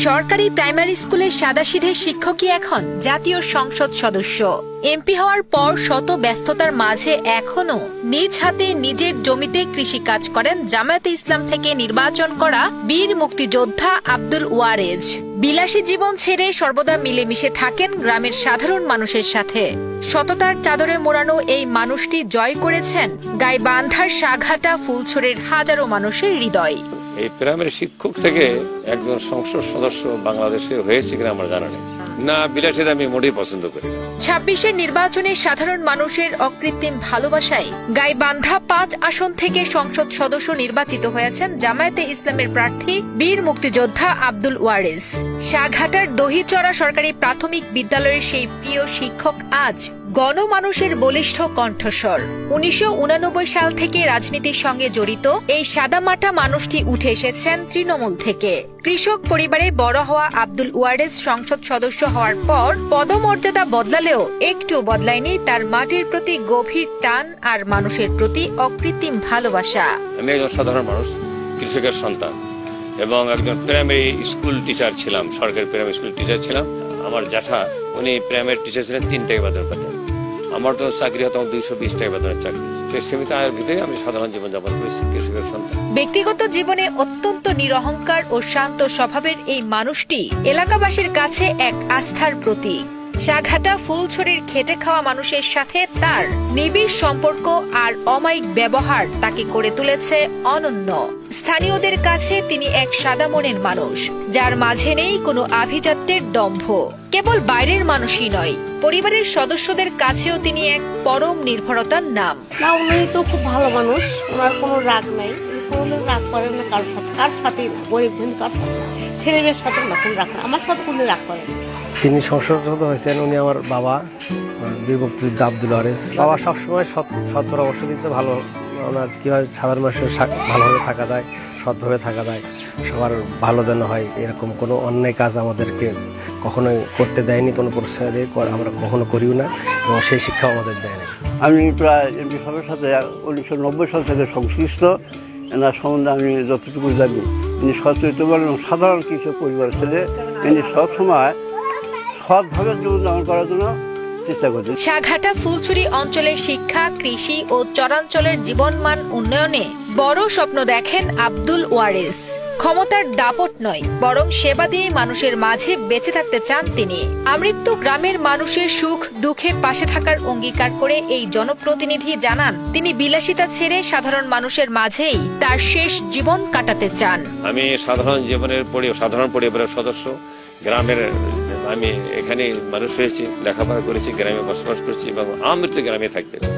সরকারি প্রাইমারি স্কুলের সাদাসিধে শিক্ষকই এখন জাতীয় সংসদ সদস্য। এমপি হওয়ার পর শত ব্যস্ততার মাঝে এখনো নিজ হাতে নিজের জমিতে কৃষি কাজ করেন জামায়াতে ইসলাম থেকে নির্বাচন করা বীর মুক্তিযোদ্ধা আব্দুল ওয়ারেজ। বিলাসী জীবন ছেড়ে সর্বদা মিলেমিশে থাকেন গ্রামের সাধারণ মানুষের সাথে। সততার চাদরে মোড়ানো এই মানুষটি জয় করেছেন গাইবান্ধার সাঘাটা ফুলছড়ির হাজারো মানুষের হৃদয়। এই প্রাইমারি শিক্ষক থেকে একজন সংসদ সদস্য বাংলাদেশে হয়েছে কিনা আমার জানা নেই। না, বিলাসিতা আমি মোটেই পছন্দ করি। 26-এর নির্বাচনে সাধারণ মানুষের অকৃত্রিম ভালোবাসায় গাইবান্ধা 5 আসন থেকে সংসদ সদস্য নির্বাচিত হয়েছেন জামায়াতে ইসলামের প্রার্থী বীর মুক্তিযোদ্ধা আব্দুল ওয়ারেজ। সাঘাটার দহিচড়া সরকারি প্রাথমিক বিদ্যালয়ের সেই প্রিয় শিক্ষক আজ গণমানুষের বলিষ্ঠ কণ্ঠস্বর। 1989 সাল থেকে রাজনীতির সঙ্গে জড়িত এই সাদামাটা মানুষটি উঠে এসেছেন তৃণমূল থেকে। কৃষক পরিবারে বড় হওয়া আব্দুল ওয়ারেজ সংসদ সদস্য হওয়ার পর পদমর্যাদা বদলালেও একটু বদলায়নি তার মাটির প্রতি গভীর টান আর মানুষের প্রতি অকৃত্রিম ভালোবাসা। আমি একজন সাধারণ মানুষ, কৃষকের সন্তান এবং একজন প্রাইমারি স্কুল টিচার ছিলাম, সরকারি প্রাইমারি স্কুল টিচার ছিলাম। আমার জ্যাঠা উনি প্রাইমারি টিচার ছিলেন 3 টাকা বেতন পেতেন। আমার তো চাকরি হতো 220 টাকা বেতনের চাকরি। সীমিত আয়ের ভিতরে আমি সাধারণ জীবনযাপন করেছি, কৃষকের সন্তান। ব্যক্তিগত জীবনে অত্যন্ত নিরহংকার ও শান্ত স্বভাবের এই মানুষটি এলাকাবাসীর কাছে এক আস্থার প্রতীক। সাঘাটা ফুলছড়ির খেটে খাওয়া মানুষের সাথে তার নিবিড় সম্পর্ক আর অমায়িক ব্যবহার তাকে করে তুলেছে অনন্য। স্থানীয়দের কাছে তিনি এক সাদা মনের মানুষ, যার মাঝে নেই কোনো আভিজাত্যের দম্ভ। কেবল বাইরের মানুষই নয়, পরিবারের সদস্যদের কাছেও তিনি এক পরম নির্ভরতার নাম। না, উনি তো খুব ভালো মানুষ, ওনার কোনো রাগ নাই, কোনোদিন রাগ করেন না কার সাথেই না, গরিব ধনী কার সাথে না, ছেলে মেয়ের সাথে না, কোনো রাগ না, আমার সাথে কোনো রাগ করেন। তিনি সংসদ সদস্য হয়েছেন, উনি আমার বাবা বীর মুক্তিযোদ্ধা আব্দুল ওয়ারেজ। বাবা সবসময় সৎ পরামর্শ দিতে, ভালো ওনার কীভাবে সাধারণ মানুষের ভালোভাবে থাকা যায়, সৎভাবে থাকা যায়, সবার ভালো যেন হয়, এরকম কোনো অন্যায় কাজ আমাদেরকে কখনোই করতে দেয়নি, কোনো প্রশ্রয় আমরা কখনো করিও না, এবং সেই শিক্ষাও আমাদের দেয় না। আমি প্রায় এমপি সাহেবের সাথে 1990 সাল থেকে সংশ্লিষ্ট। এনার সম্বন্ধে আমি যতটুকু জানি, ইনি সচেতন এবং সাধারণ কৃষক পরিবারের ছেলে। ইনি সবসময় সৎভাবে জীবনযাপন করার জন্য চেষ্টা করছেন। সাঘাটা ফুলছড়ি অঞ্চলের শিক্ষা, কৃষি ও চরাঞ্চলের জীবনমান উন্নয়নে বড় স্বপ্ন দেখেন আব্দুল ওয়ারেজ। ক্ষমতার দাপট নয়, বরং সেবা দিয়ে মানুষের মাঝে বেঁচে থাকতে চান তিনি। আমৃত্যু গ্রামের মানুষের সুখ দুঃখে পাশে থাকার অঙ্গীকার করে এই জনপ্রতিনিধি জানান, তিনি বিলাসিতা ছেড়ে সাধারণ মানুষের মাঝেই তার শেষ জীবন কাটাতে চান। আমি সাধারণ পরিবারের সদস্য, গ্রামের, আমি এখানে মানুষ হয়েছি, লেখাপড়া করেছি, গ্রামে বসবাস করছি এবং আমৃত্যু গ্রামে থাকতে চাই।